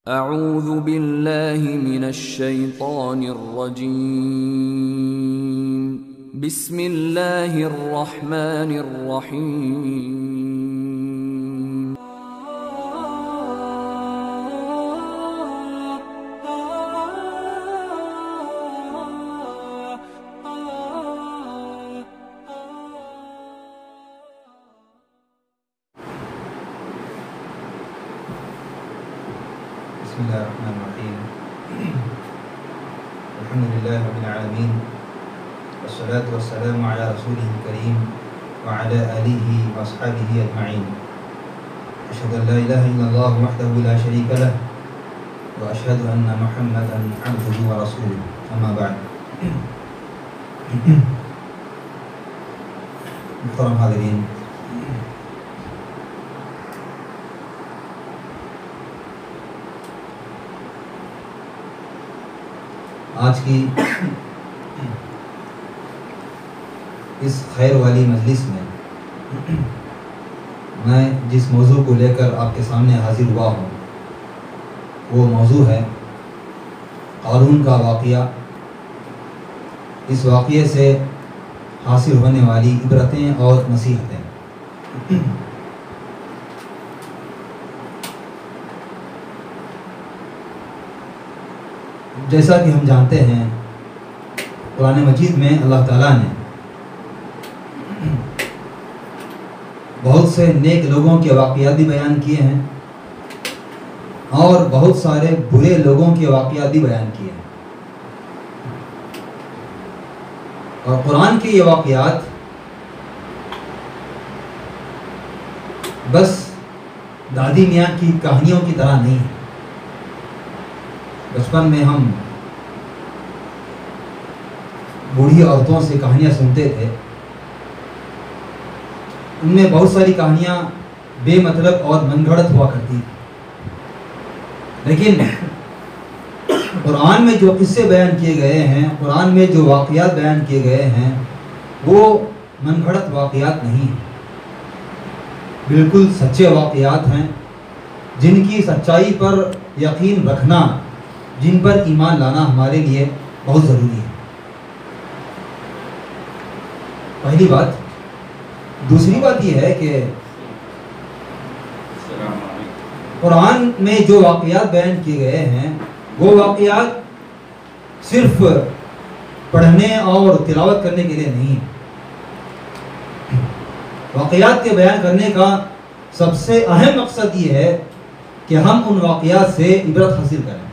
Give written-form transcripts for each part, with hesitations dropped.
اعوذ باللہ من الشیطان الرجیم بسم اللہ الرحمن الرحیم بسم الله الرحمن الرحيم الحمد لله رب العالمين والصلاة والسلام على رسوله الكريم وعلى آله وأصحابه أجمعين أشهد أن لا إله إلا الله وحده لا شريك له وأشهد أن محمدا عبده ورسوله أما بعد محترم حاضرین، آج کی اس خیر والی مجلس میں میں جس موضوع کو لے کر آپ کے سامنے حاضر ہوا ہوں وہ موضوع ہے قارون کا واقعہ، اس واقعے سے حاصل ہونے والی عبرتیں اور نصیحتیں۔ جیسا کہ ہم جانتے ہیں قرآن مجید میں اللہ تعالیٰ نے بہت سے نیک لوگوں کے واقعات بھی بیان کیے ہیں اور بہت سارے برے لوگوں کے واقعات بھی بیان کیے ہیں، اور قرآن کے یہ واقعات بس دادی میاں کی کہانیوں کی طرح نہیں ہیں۔ بچپن میں ہم بوڑھی عورتوں سے کہانیاں سنتے تھے، ان میں بہت ساری کہانیاں بے مطلب اور من گھڑت ہوا کرتی تھی، لیکن قرآن میں جو قصے بیان کیے گئے ہیں، قرآن میں جو واقعات بیان کیے گئے ہیں، وہ من گھڑت واقعات نہیں ہیں، بالکل سچے واقعات ہیں جن کی سچائی پر یقین رکھنا، جن پر ایمان لانا ہمارے لیے بہت ضروری ہے۔ پہلی بات۔ دوسری بات یہ ہے کہ قرآن میں جو واقعات بیان کیے گئے ہیں وہ واقعات صرف پڑھنے اور تلاوت کرنے کے لیے نہیں ہیں۔ واقعات کے بیان کرنے کا سب سے اہم مقصد یہ ہے کہ ہم ان واقعات سے عبرت حاصل کریں،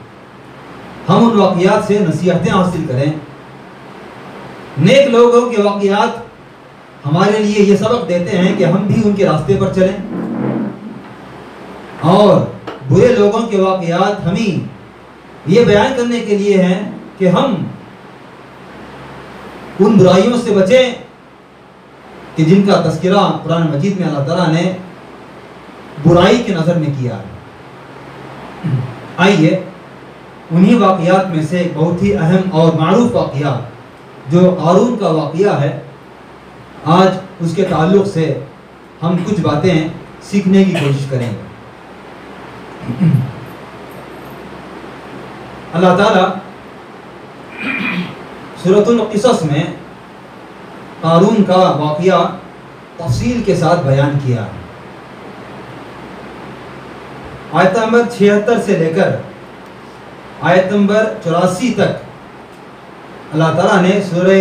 ہم ان واقعات سے نصیحتیں حاصل کریں۔ نیک لوگوں کے واقعات ہمارے لیے یہ سبق دیتے ہیں کہ ہم بھی ان کے راستے پر چلیں، اور برے لوگوں کے واقعات ہمیں یہ بیان کرنے کے لیے ہیں کہ ہم ان برائیوں سے بچیں کہ جن کا تذکرہ قرآن مجید میں اللہ تعالیٰ نے برائی کی نظر میں کیا ہے۔ آئیے انہی واقعات میں سے ایک بہت ہی اہم اور معروف واقعہ جو قارون کا واقعہ ہے، آج اس کے تعلق سے ہم کچھ باتیں سیکھنے کی کوشش کریں گے۔ اللہ تعالیٰ سورۃ القصص میں قارون کا واقعہ تفصیل کے ساتھ بیان کیا ہے۔ آیت نمبر 76 سے لے کر آیت نمبر 84 تک اللہ تعالیٰ نے سورہ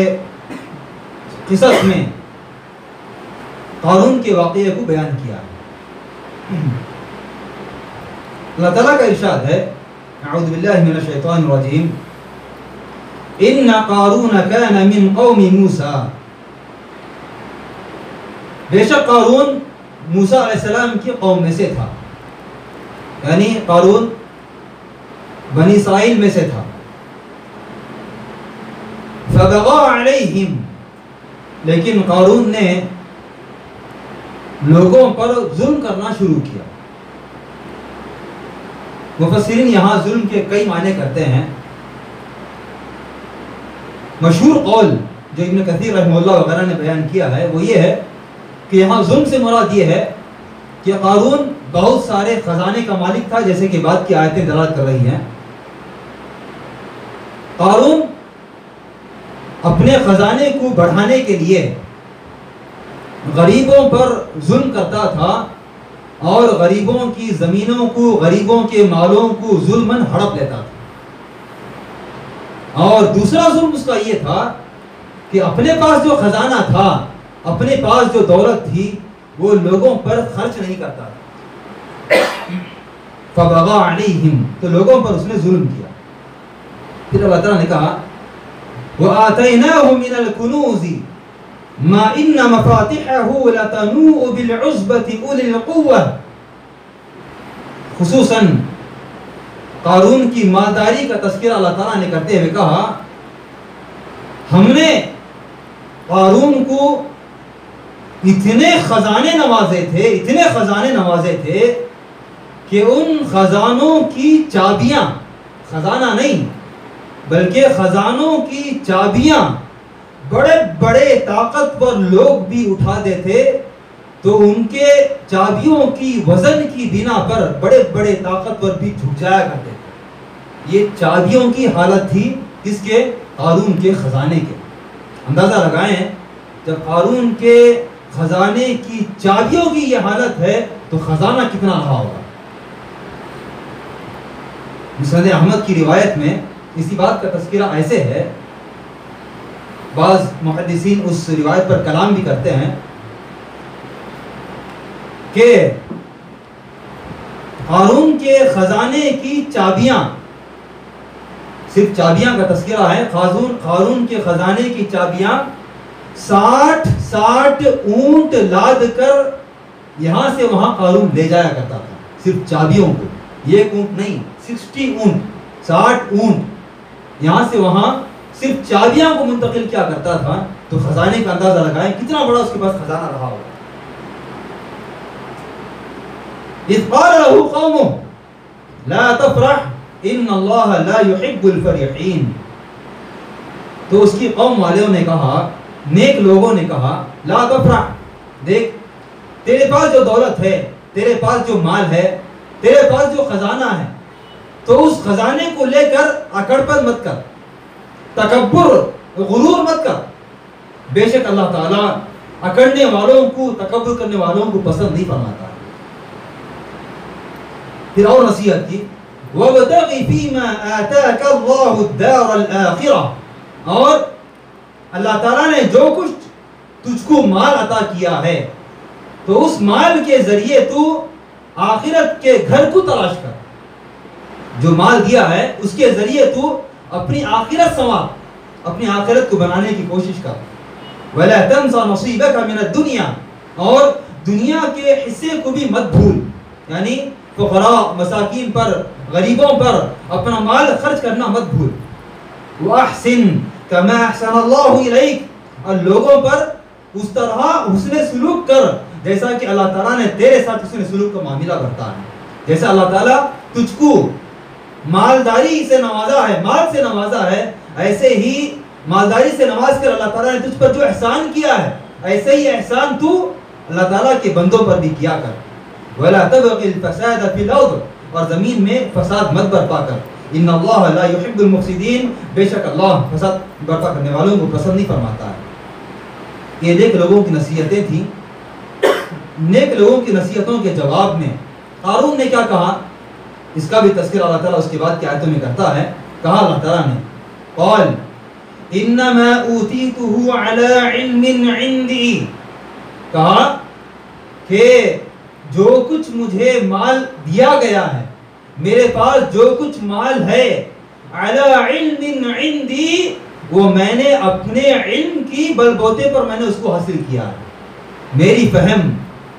قصص میں قارون کے واقعے کو بیان کیا ہے۔ اللہ تعالیٰ کا ارشاد ہے، اعوذ باللہ من الشیطان الرجیم، ان قارون کان من قوم موسیٰ، بے شک قارون موسیٰ علیہ السلام کی قوم میں سے تھا، یعنی قارون بنی اسرائیل میں سے تھا۔ فبغى علیہم، لیکن قارون نے لوگوں پر ظلم کرنا شروع کیا۔ مفسرین یہاں ظلم کے کئی معنی کرتے ہیں۔ مشہور قول جو ابن کثیر رحمہ اللہ وغیرہ نے بیان کیا ہے وہ یہ ہے کہ یہاں ظلم سے مراد یہ ہے کہ قارون بہت سارے خزانے کا مالک تھا، جیسے کہ بعد کی آیتیں دلالت کر رہی ہیں۔ قارون اپنے خزانے کو بڑھانے کے لیے غریبوں پر ظلم کرتا تھا اور غریبوں کی زمینوں کو، غریبوں کے مالوں کو ظلماً ہڑپ لیتا تھا۔ اور دوسرا ظلم اس کا یہ تھا کہ اپنے پاس جو خزانہ تھا، اپنے پاس جو دولت تھی، وہ لوگوں پر خرچ نہیں کرتا تھا۔ فبغى علیہم، تو لوگوں پر اس نے ظلم کیا۔ پھر اللہ تعالیٰ نے کہا وَآتَيْنَاهُ مِنَ الْكُنُوزِ مَا إِنَّ مَفَاتِحَهُ لَتَنُوءُ بِالْعُصْبَةِ أُولِي الْقُوَّةِ۔ خصوصاً قارون کی مالداری کا تذکرہ اللہ تعالیٰ نے کرتے ہوئے کہا ہم نے قارون کو اتنے خزانے نوازے تھے، اتنے خزانے نوازے تھے کہ ان خزانوں کی چابیاں، خزانہ نہیں بلکہ خزانوں کی چابیاں بڑے بڑے طاقتور لوگ بھی اٹھا دیتے تو ان کے چابیوں کی وزن کی بنا پر بڑے بڑے طاقتور بھی جھک جایا کرتے تھے۔ یہ چابیوں کی حالت تھی کس کے؟ قارون کے خزانے کے۔ اندازہ لگائیں جب قارون کے خزانے کی چابیوں کی یہ حالت ہے تو خزانہ کتنا رہا ہوگا۔ مسند احمد کی روایت میں اسی بات کا تذکرہ ایسے ہے، بعض محدثین اس روایت پر کلام بھی کرتے ہیں کہ قارون کے خزانے کی چابیاں، صرف چابیاں کا تذکرہ ہے، قارون کے خزانے کی چابیاں 60 اونٹ لاد کر یہاں سے وہاں قارون لے جایا کرتا تھا، صرف چابیوں کو، ایک اونٹ نہیں، 60 اونٹ یہاں سے وہاں صرف چابیاں کو منتقل کیا کرتا تھا۔ تو خزانے کا اندازہ لگائیں کتنا بڑا اس کے پاس خزانہ رہا ہوگا۔ اذ قال له قومه لا تفرح ان اللہ لا يحب الفرحین، تو اس کی قوم والوں نے کہا، نیک لوگوں نے کہا لا تفرح، دیکھ تیرے پاس جو دولت ہے، تیرے پاس جو مال ہے، تیرے پاس جو خزانہ ہے، تو اس خزانے کو لے کر اکڑپن مت کر، تکبر غرور مت کر۔ بے شک اللہ تعالیٰ اکڑنے والوں کو، تکبر کرنے والوں کو پسند نہیں فرماتا۔ پھر اور نصیحت کی وَابْتَغِ فِي مَا آتَاكَ اللَّهُ الدَّارَ الْآخِرَةَ، اور اللہ تعالیٰ نے جو کچھ تجھ کو مال عطا کیا ہے تو اس مال کے ذریعے تو آخرت کے گھر کو تلاش کر، جو مال دیا ہے اس کے ذریعے تو اپنی آخرت سنوار، اپنی آخرت کو بنانے کی کوشش کر۔ وَلَا تَنْسَ نَصِيبَكَ مِنَ الدُّنْيَا، اور دنیا کے حصے کو بھی مت بھول، یعنی فقراء مساکین پر، غریبوں پر اپنا مال خرچ کرنا مت بھول۔ وَأَحْسِن كَمَا أَحْسَنَ اللَّهُ إِلَيْكَ، اور لوگوں پر اس طرح حسن سلوک کر جیسا کہ اللہ تعالیٰ نے تیرے ساتھ حسن سلوک کا معاملہ کرتا ہے۔ جیسا اللہ تعالیٰ تجھ کو مالداری سے نوازا ہے، مال سے نوازا ہے، ایسے ہی مالداری سے نواز کر اللہ تعالیٰ نے تجھ پر جو احسان کیا ہے، ایسے ہی احسان تو اللہ تعالیٰ کے بندوں پر بھی کیا کر۔ وَلَا تَبْغِ الْفَسَادَ فِي الْأَرْضِ، اور زمین میں فساد مت برپا کر۔ ان اللہ لا يحب المفسدین، بے شک اللہ فساد برپا کرنے والوں کو پسند نہیں فرماتا ہے۔ یہ نیک لوگوں کی نصیحتیں تھیں۔ نیک لوگوں کی نصیحتوں کے جواب میں قارون نے کیا کہا، اس کا بھی تذکرہ اللہ تعالیٰ اس کے بعد کی آیتوں میں کرتا ہے۔ کہا اللہ تعالیٰ نے قال انما اوتیتہ علی علم عندی، کہا کہ جو کچھ مجھے مال دیا گیا ہے، میرے پاس جو کچھ مال ہے، علی علم عندی، وہ میں نے اپنے علم کی بلبوتے پر میں نے اس کو حاصل کیا ہے۔ میری فہم،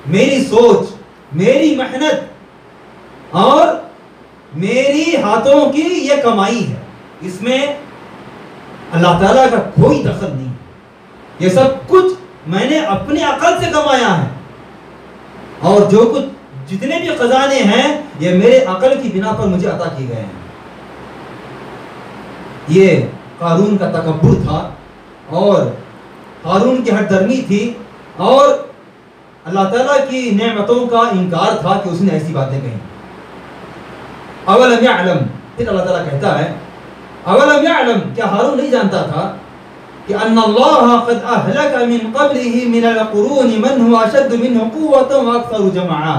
میری سوچ، میری محنت اور میری ہاتھوں کی یہ کمائی ہے، اس میں اللہ تعالیٰ کا کوئی دخل نہیں۔ یہ سب کچھ میں نے اپنی عقل سے کمایا ہے، اور جو کچھ جتنے بھی خزانے ہیں یہ میرے عقل کی بنا پر مجھے عطا کیے گئے ہیں۔ یہ قارون کا تکبر تھا اور قارون کی ہٹ درمی تھی، اور اللہ تعالیٰ کی نعمتوں کا انکار تھا کہ اس نے ایسی باتیں کہیں. اولم یعلم، پھر اللہ تعالیٰ کہتا ہے اولم یعلم، کیا ہارون نہیں جانتا تھا کہ ان اللہ قد اہلک من قبلہ من القرون من هو اشد منہ قوۃ واکثر جمعا،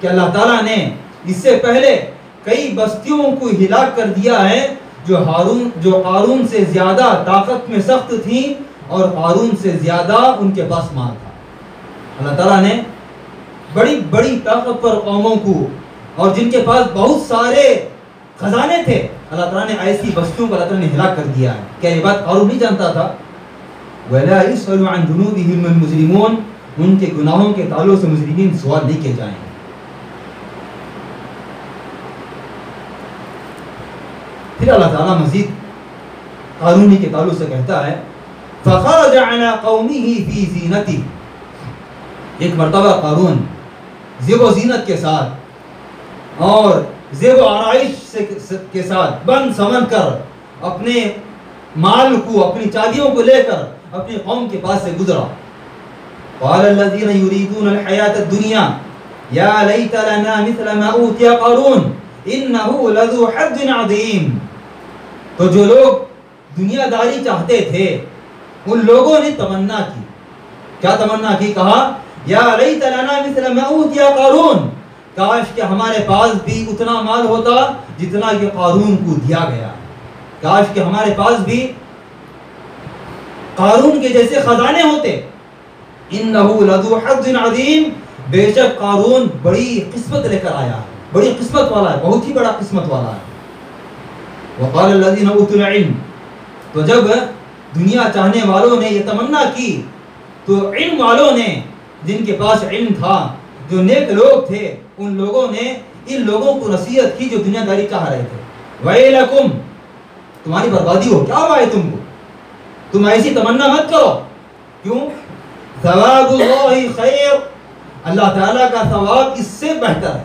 کہ اللہ تعالیٰ نے اس سے پہلے کئی بستیوں کو ہلاک کر دیا ہے جو قارون سے زیادہ طاقت میں سخت تھیں اور قارون سے زیادہ ان کے پاس مال تھا. اللہ تعالیٰ نے بڑی بڑی طاقتور قوموں کو اور جن کے پاس بہت سارے خزانے تھے، اللہ تعالیٰ نے ایسی بستیوں کو اللہ تعالیٰ نے ہلاک کر دیا ہے. کیا یہ بات قارون نہیں جانتا تھا؟ وَلَا يُسْأَلُ عَنْ ذُنُوبِهِمْ الْمُجْرِمُونَ، ان کے گناہوں کے تعلق سے مجرمین سوال نہیں کیے جائیں. پھر اللہ تعالیٰ مزید قارون کے تعلق سے کہتا ہے فَخَرَجَ عَلَىٰ قَوْمِهِ فِي زِينَتِهِ، ایک مرتبہ قارون زیب و زینت کے ساتھ اور زیب و آرائش کے ساتھ بن سمن کر اپنے مال کو، اپنی چادیوں کو لے کر اپنی قوم کے پاس سے گزرا. قال الذين يريدون الحياة الدنيا يا ليت لنا مثل ما اوتي قارون انه لذو حظ عظيم، تو جو لوگ دنیا داری چاہتے تھے ان لوگوں نے تمنا کی. کیا تمنا کی؟ کہا یا لیت لنا مثل ما اوتی قارون، کاش کہ ہمارے پاس بھی اتنا مال ہوتا جتنا کہ قارون کو دیا گیا، کاش کہ ہمارے پاس بھی قارون کے جیسے خزانے ہوتے. انه لذو حظ عظیم، بے شک قارون بڑی قسمت لے کر آیا ہے، بڑی قسمت والا ہے، بہت ہی بڑا قسمت والا ہے. وقال الذين اوتوا العلم، تو جب دنیا چاہنے والوں نے یہ تمنا کی تو علم والوں نے، جن کے پاس علم تھا، جو نیک لوگ تھے، ان لوگوں نے ان لوگوں کو نصیحت کی جو دنیا داری چاہ رہے تھے. وَيْلَكُمْ، تمہاری بربادی ہو، کیا ہوا ہے تم کو، تم ایسی تمنا مت کرو. کیوں؟ ثواب اللہ خیر، اللہ تعالیٰ کا ثواب اس سے بہتر ہے،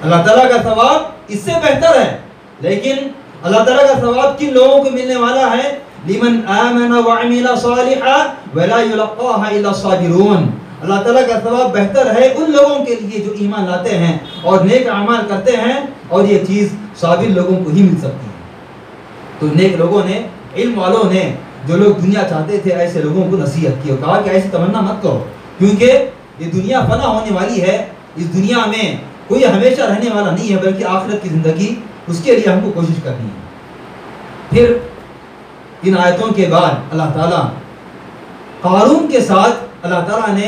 اللہ تعالیٰ کا ثواب اس سے بہتر ہے. لیکن اللہ تعالیٰ کا ثواب کن لوگوں کو ملنے والا ہے؟ لمن آمن وعمل صالحا ولا يلقاها الا الصابرون، اللہ تعالیٰ کا ثواب بہتر ہے ان لوگوں کے لیے جو ایمان لاتے ہیں اور نیک اعمال کرتے ہیں، اور یہ چیز صابر لوگوں کو ہی مل سکتی ہے. تو نیک لوگوں نے، علم والوں نے، جو لوگ دنیا چاہتے تھے، ایسے لوگوں کو نصیحت کی اور کہا کہ ایسی تمنا مت کرو، کیونکہ یہ دنیا فنا ہونے والی ہے، اس دنیا میں کوئی ہمیشہ رہنے والا نہیں ہے، بلکہ آخرت کی زندگی، اس کے لیے ہم کو کوشش کرنی ہے. پھر ان آیتوں کے بعد اللہ تعالیٰ قارون کے ساتھ اللہ تعالیٰ نے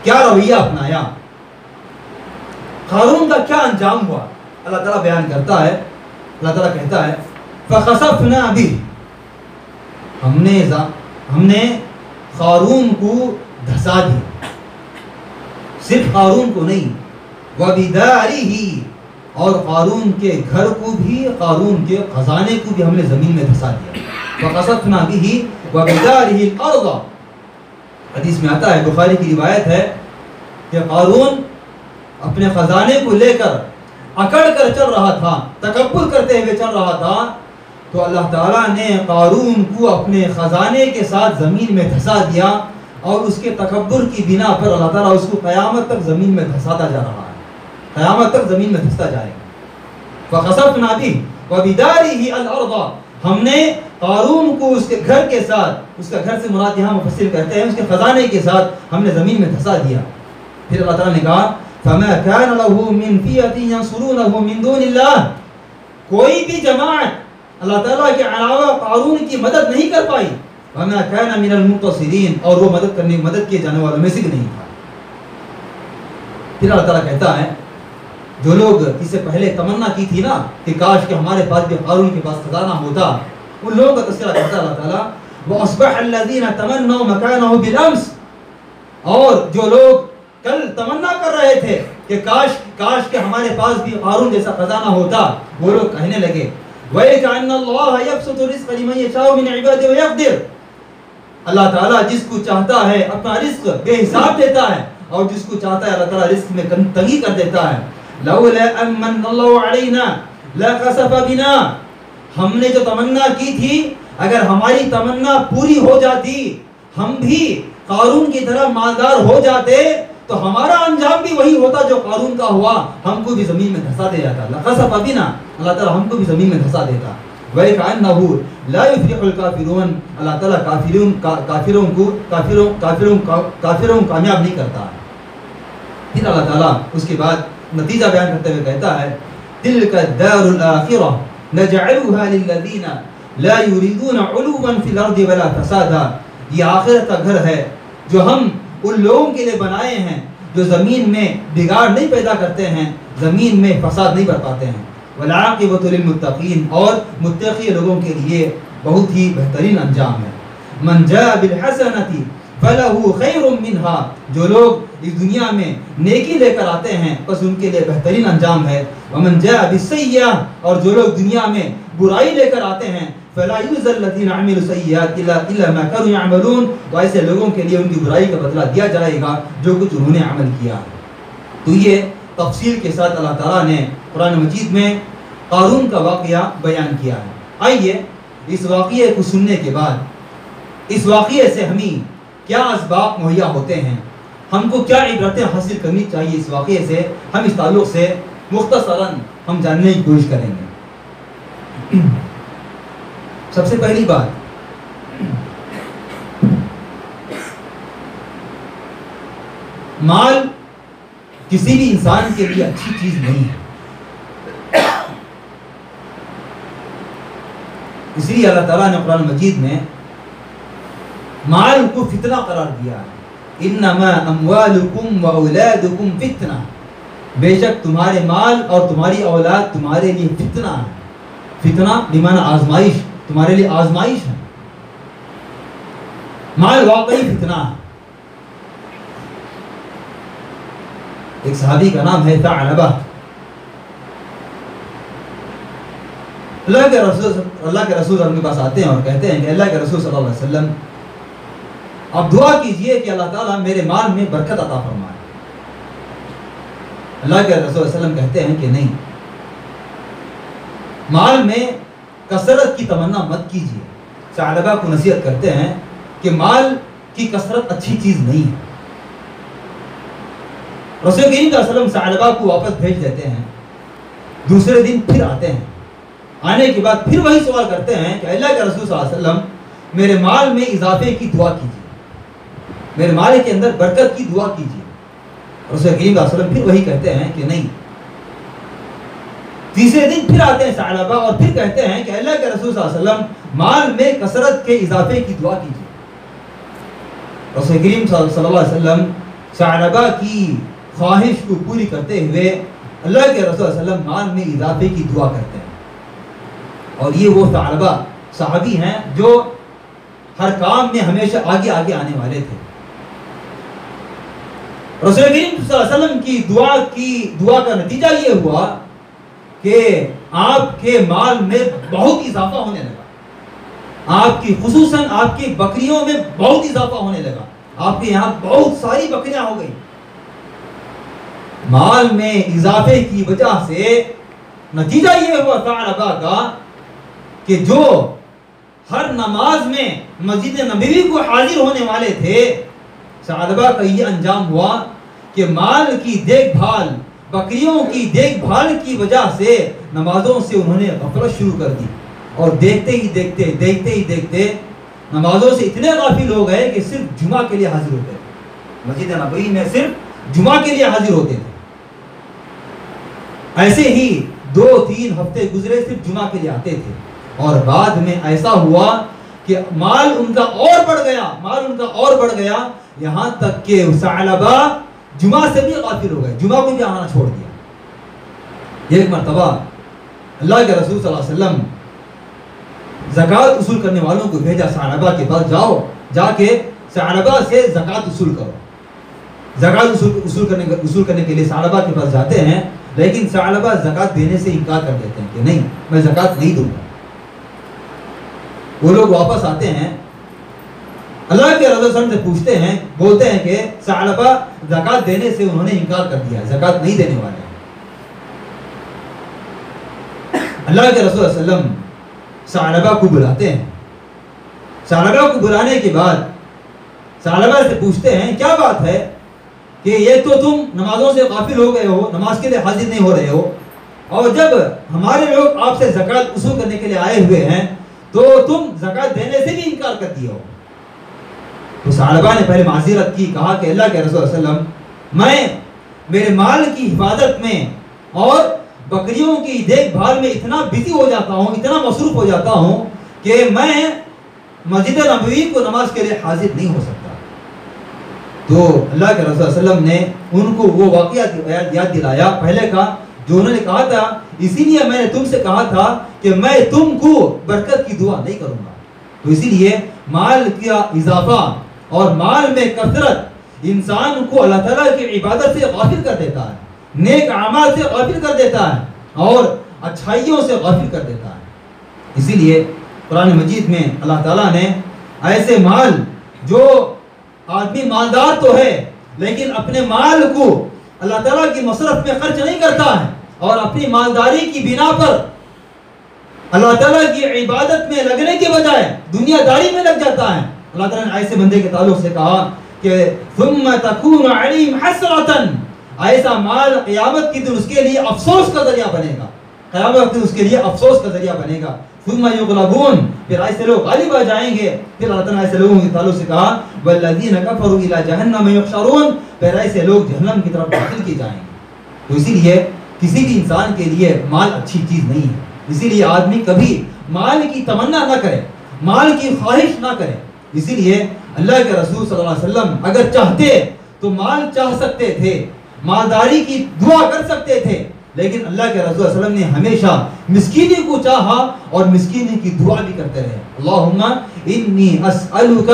کیا رویہ اپنایا، قارون کا کیا انجام ہوا، اللہ تعالیٰ بیان کرتا ہے. اللہ تعالیٰ کہتا ہے فَخَسَفْنَا بِهِ، ہم نے قارون کو دھسا دیا، صرف قارون کو نہیں، وَبِدَارِهِ، اور قارون کے گھر کو بھی، قارون کے خزانے کو بھی ہم نے زمین میں دھسا دیا. فَخَسَفْنَا بِهِ وَبِدَارِهِ الْأَرْضَ، حدیث میں آتا ہے، بخاری کی روایت ہے کہ قارون اپنے خزانے کو لے کر اکڑ کر چل رہا تھا، تکبر کرتے ہوئے چل رہا تھا، تو اللہ تعالیٰ نے قارون کو اپنے خزانے کے ساتھ زمین میں دھسا دیا، اور اس کے تکبر کی بنا پر اللہ تعالیٰ اس کو قیامت تک زمین میں دھساتا جا رہا ہے، قیامت تک زمین میں دھستا جائے گا. فَخَسَفْنَا بِهِ وَبِدَارِهِ الْأَرْضَ، ہم نے قارون کو اس کے گھر کے ساتھ، اس کا گھر سے مراد یہاں مفسر کہتے ہیں اس کے خزانے کے ساتھ ہم نے زمین میں دھسا دیا. پھر اللہ تعالیٰ نے کہا فَمَا كَانَ لَهُ مِنْ فِيَةٍ يَنْصُرُونَهُ مِنْ دُونِ اللَّهِ، کوئی بھی جماعت اللہ تعالیٰ کے علاوہ قارون کی مدد نہیں کر پائی. وَمَا كَانَ مِنَ الْمُنْتَصِرِينَ، اور وہ مدد کیے جانے والوں میں سے نہیں تھا. پھر اللہ تعالیٰ کہتا ہے جو لوگ اس سے پہلے تمنا کی تھی نا کہ کاش کہ ہمارے پاس بھی قارون کے پاس خزانہ ہوتا، ان لوگوں کا تذکرہ کرتا اللہ تعالیٰ. وَأَصْبَحَ الَّذِينَ تَمَنَّوْا مَكَانَهُ بِالْأَمْسِ، اور جو لوگ کل تمنا کر رہے تھے کہ کاش کہ ہمارے پاس بھی قارون جیسا خزانہ ہوتا، وہ لوگ کہنے لگے وَيَكَأَنَّ اللَّهَ يَبْسُطُ الرِّزْقَ لِمَن يَشَاءُ مِنْ عِبَادِهِ وَيَقْدِرُ، اللہ تعالیٰ جس کو چاہتا ہے اپنا رزق بے حساب دیتا ہے، اور جس کو چاہتا ہے اللہ تعالیٰ رزق میں تنگی کر دیتا ہے. لَوْلَا أَمَّنَّ اللَّهُ عَلَيْنَا لَخَسَفَ بِنَا، ہم نے جو تمنا کی تھی اگر ہماری تمنا پوری ہو جاتی، ہم بھی قارون کی طرح مالدار ہو جاتے، تو ہمارا انجام بھی وہی ہوتا جو قارون کا ہوا، ہم کو بھی زمین میں دھسا دے جاتا. لخسف بنا، اللہ تعالیٰ ہم کو بھی زمین میں دھسا دیتا. وَإِكَأَنَّهُ لَا يُفْلِحُ الْكَافِرُونَ، اللہ تعالیٰ کافروں کو کامیاب نہیں کرتا. پھر اللہ تعالیٰ اس کے بعد نتیجہ بیان کرتے ہوئے کہتا ہے تِلْكَ الدَّارُ الْآخِرَةُ نَجْعَلُهَا لِلَّذِينَ لَا يُرِيدُونَ عُلُوًّا فِي الْأَرْضِ وَلَا فَسَادًا. یہ آخرت کا گھر ہے جو ہم ان لوگوں کے لیے بنائے ہیں جو زمین میں بگاڑ نہیں پیدا کرتے ہیں، زمین میں فساد نہیں برپاتے ہیں. وَالْعَاقِبَةُ لِلْمُتَّقِينَ، اور متقی لوگوں کے لیے بہت ہی بہترین انجام ہے. مَنْ جَاءَ بِالْحَسَنَةِ فَلَهُ خَيْرٌ مِّنْهَا، جو لوگ اس دنیا میں نیکی لے کر آتے ہیں بس ان کے لیے بہترین انجام ہے. وَمَنْ جَاءَ بِالسَّيِّئَةِ، اور جو لوگ دنیا میں برائی لے کر آتے ہیں فَلَا يُجْزَى الَّذِينَ عَمِلُوا السَّيِّئَاتِ إِلَّا مَا كَانُوا يَعْمَلُونَ، تو ایسے لوگوں کے لیے ان کی برائی کا بدلہ دیا جائے گا جو کچھ انہوں نے عمل کیا. تو یہ تفصیل کے ساتھ اللہ تعالیٰ نے قرآن مجید میں قارون کا واقعہ بیان کیا ہے. آئیے اس واقعے کو سننے کے بعد اس واقعے سے ہمیں کیا اسباق مہیا ہوتے ہیں، ہم کو کیا عبرتیں حاصل کرنی چاہیے اس واقعے سے، ہم اس تعلق سے مختصراً ہم جاننے کی کوشش کریں گے. سب سے پہلی بات، مال کسی بھی انسان کے لیے اچھی چیز نہیں ہے. اس لیے اللہ تعالیٰ نے قرآن مجید میں مال کو فتنہ قرار دیا ہے. انما اموالکم واولادکم فتنہ، بے شک تمہارے مال اور تمہاری اولاد تمہارے لیے فتنہ ہے. فتنہ بمعنی آزمائش، تمہارے لیے آزمائش ہے. مال واقعی فتنہ ہے. ایک صحابی کا نام ہے ثعلبہ. اللہ کے رسول ان کے پاس آتے ہیں اور کہتے ہیں کہ اللہ کے رسول صلی اللہ علیہ وسلم آپ دعا کیجئے کہ اللہ تعالیٰ میرے مال میں برکت عطا فرمائے. اللہ کے رسول صلی اللہ علیہ وسلم کہتے ہیں کہ نہیں، مال میں کثرت کی تمنا مت کیجیے. ثعلبہ کو نصیحت کرتے ہیں کہ مال کی کثرت اچھی چیز نہیں ہے. رسول کریم صلی اللہ علیہ وسلم ثعلبہ کو واپس بھیج دیتے ہیں. دوسرے دن پھر آتے ہیں. آنے کے بعد پھر وہی سوال کرتے ہیں کہ اللہ کے رسول صلی اللہ علیہ وسلم میرے مال میں اضافے کی دعا کیجیے، میرے مال کے اندر برکت کی دعا کیجیے. رسول کریم صلی اللہ علیہ وسلم پھر وہی کہتے ہیں کہ نہیں. تیسرے دن پھر آتے ہیں ثعلبہ اور پھر کہتے ہیں کہ اللہ کے رسول صلی اللہ علیہ وسلم مال میں کثرت کے اضافے کی دعا کیجیے. رسول کریم صلی اللہ علیہ وسلم ثعلبہ کی خواہش کو پوری کرتے ہوئے اللہ کے رسول صلی اللہ علیہ وسلم مال میں اضافے کی دعا کرتے ہیں. اور یہ وہ ثعلبہ صحابی ہیں جو ہر کام میں ہمیشہ آگے آگے آنے والے تھے. رسول کریم صلی اللہ علیہ وسلم کی دعا کا نتیجہ یہ ہوا کہ آپ کے مال میں بہت اضافہ ہونے لگا. آپ کی خصوصاً آپ کی بکریوں میں بہت اضافہ ہونے لگا. آپ کے یہاں بہت ساری بکریاں ہو گئی. مال میں اضافے کی وجہ سے نتیجہ یہ ہوا ثعلبہ کا کہ جو ہر نماز میں مسجد نبوی کو حاضر ہونے والے تھے، ثعلبہ کا یہ انجام ہوا کہ مال کی دیکھ بھال، بکریوں کی دیکھ بھال کی وجہ سے نمازوں سے انہوں نے غفلت شروع کر دی. اور دیکھتے ہی دیکھتے نمازوں سے اتنے غافل ہو گئے کہ صرف جمعہ کے لیے حاضر ہوتے تھے. مسجد نبوی میں صرف جمعہ کے لیے حاضر ہوتے تھے. ایسے ہی 2-3 ہفتے گزرے، صرف جمعہ کے لیے آتے تھے. اور بعد میں ایسا ہوا کہ مال ان کا اور بڑھ گیا، یہاں تک کہ ثعلبہ جمعہ سے بھی غافل ہو گئے، جمعہ کو بھی آنا چھوڑ دیا. ایک مرتبہ اللہ کے رسول صلی اللہ علیہ وسلم زکوٰۃ وصول کرنے والوں کو بھیجا ثعلبہ کے پاس، جا کے ثعلبہ سے زکوٰۃ وصول کرو. زکوٰۃ وصول کرنے کے لیے ثعلبہ کے پاس جاتے ہیں، لیکن ثعلبہ زکوٰۃ دینے سے انکار کر دیتے ہیں کہ نہیں، میں زکوٰۃ نہیں دوں گا. وہ لوگ واپس آتے ہیں، اللہ کے رسول صلی اللہ علیہ وسلم سے پوچھتے ہیں، بولتے ہیں کہ ثعلبہ زکوٰۃ دینے سے انہوں نے انکار کر دیا ہے، زکوٰۃ نہیں دینے والے ہیں. اللہ کے رسول صلی اللہ علیہ وسلم ثعلبہ کو بلاتے ہیں ثعلبہ کو بلانے کے بعد ثعلبہ سے پوچھتے ہیں کیا بات ہے کہ یہ تو تم نمازوں سے غافل ہو گئے ہو، نماز کے لیے حاضر نہیں ہو رہے ہو، اور جب ہمارے لوگ آپ سے زکوٰۃ وصول کرنے کے لیے آئے ہوئے ہیں تو تم زکوٰۃ دینے سے بھی انکار کر دیے ہو۔ تو ثعلبہ نے پہلے معذرت کی، کہا کہ اللہ کے رسول صلی اللہ علیہ وسلم میں میرے مال کی حفاظت میں اور بکریوں کی دیکھ بھال میں اتنا بزی ہو جاتا ہوں، اتنا مصروف ہو جاتا ہوں کہ میں مسجد نبوی کو نماز کے لیے حاضر نہیں ہو سکتا۔ تو اللہ کے رسول صلی اللہ علیہ وسلم نے ان کو وہ واقعہ یاد دلایا پہلے کا جو انہوں نے کہا تھا، اسی لیے میں نے تم سے کہا تھا کہ میں تم کو برکت کی دعا نہیں کروں گا۔ تو اسی لیے مال کا اضافہ اور مال میں کثرت انسان کو اللہ تعالیٰ کی عبادت سے غافل کر دیتا ہے، نیک اعمال سے غافل کر دیتا ہے اور اچھائیوں سے غافل کر دیتا ہے۔ اسی لیے قرآن مجید میں اللہ تعالیٰ نے ایسے مال جو آدمی مالدار تو ہے لیکن اپنے مال کو اللہ تعالیٰ کی مصرف میں خرچ نہیں کرتا ہے اور اپنی مالداری کی بنا پر اللہ تعالیٰ کی عبادت میں لگنے کے بجائے دنیا داری میں لگ جاتا ہے، اللہ تعالیٰ نے ایسے بندے کے تعلق سے کہا کہ ثم تکون علیم حسرتن، ایسا مال قیامت کی دن اس کے لیے افسوس کا ذریعہ بنے گا، قیامت کے اس کے لیے افسوس کا ذریعہ بنے گا۔ ثم یغلبون، پھر ایسے لوگ غالب آ جائیں گے۔ پھر اللہ تعالیٰ نے ایسے لوگوں کے تعلق سے کہا والذین کفروا الی جہنم یحشرون، پھر ایسے لوگ جہنم کی طرف داخل کیے جائیں گے۔ تو اسی لیے کسی بھی انسان کے لیے مال اچھی چیز نہیں ہے، اسی لیے آدمی کبھی مال کی تمنا نہ کرے، مال کی خواہش نہ کرے۔ اسی لیے اللہ کے رسول صلی اللہ علیہ وسلم اگر چاہتے تو مال چاہ سکتے تھے، مالداری کی دعا کر سکتے تھے، لیکن اللہ کے رسول صلی اللہ علیہ وسلم نے ہمیشہ مسکینی کو چاہا اور مسکینی کی دعا بھی کرتے رہے۔ اللہم انی اسألک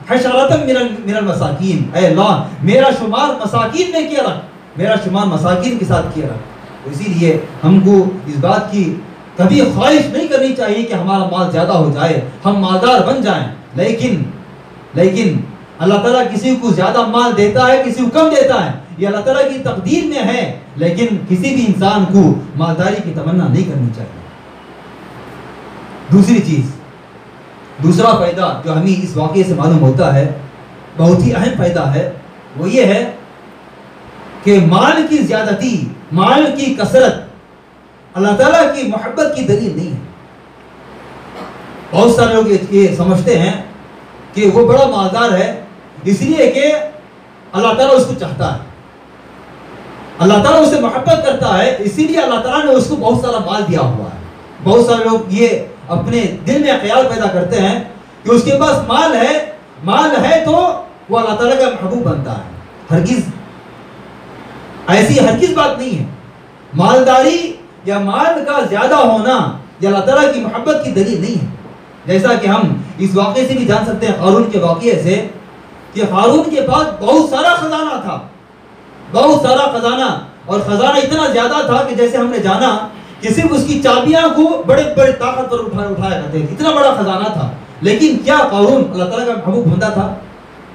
حشرۃ من المساکین، اے اللہ میرا شمار مساکین میں کیا رکھ، میرا شمار مساکین کے ساتھ کیا رکھ۔ اسی لیے ہم کو اس بات کی کبھی خواہش نہیں کرنی چاہیے کہ ہمارا مال زیادہ ہو جائے، ہم مالدار بن جائیں، لیکن اللہ تعالیٰ کسی کو زیادہ مال دیتا ہے، کسی کو کم دیتا ہے، یہ اللہ تعالیٰ کی تقدیر میں ہے، لیکن کسی بھی انسان کو مالداری کی تمنا نہیں کرنی چاہیے۔ دوسری چیز، دوسرا فائدہ جو ہمیں اس واقعے سے معلوم ہوتا ہے، بہت ہی اہم فائدہ ہے، وہ یہ ہے کہ مال کی زیادتی، مال کی کثرت اللہ تعالیٰ کی محبت کی دلیل نہیں ہے۔ بہت سارے لوگ یہ سمجھتے ہیں کہ وہ بڑا مالدار ہے اس لیے کہ اللہ تعالیٰ اس کو چاہتا ہے، اللہ تعالیٰ اسے محبت کرتا ہے، اسی لیے اللہ تعالیٰ نے اس کو بہت سارا مال دیا ہوا ہے۔ بہت سارے لوگ یہ اپنے دل میں خیال پیدا کرتے ہیں کہ اس کے پاس مال ہے تو وہ اللہ تعالیٰ کا محبوب بنتا ہے۔ ہرگز بات نہیں ہے۔ مالداری یا مال کا زیادہ ہونا یہ اللہ تعالیٰ کی محبت کی دلیل نہیں ہے۔ جیسا کہ ہم اس واقعے سے بھی جان سکتے ہیں، قارون کے واقعے سے، کہ قارون کے پاس بہت سارا خزانہ تھا، بہت سارا خزانہ، اور خزانہ اتنا زیادہ تھا کہ جیسے ہم نے جانا کہ صرف اس کی چابیاں کو بڑے بڑے طاقت پر اٹھایا کرتے تھے، اتنا بڑا خزانہ تھا۔ لیکن کیا قارون اللہ تعالیٰ کا محبوب بندہ تھا؟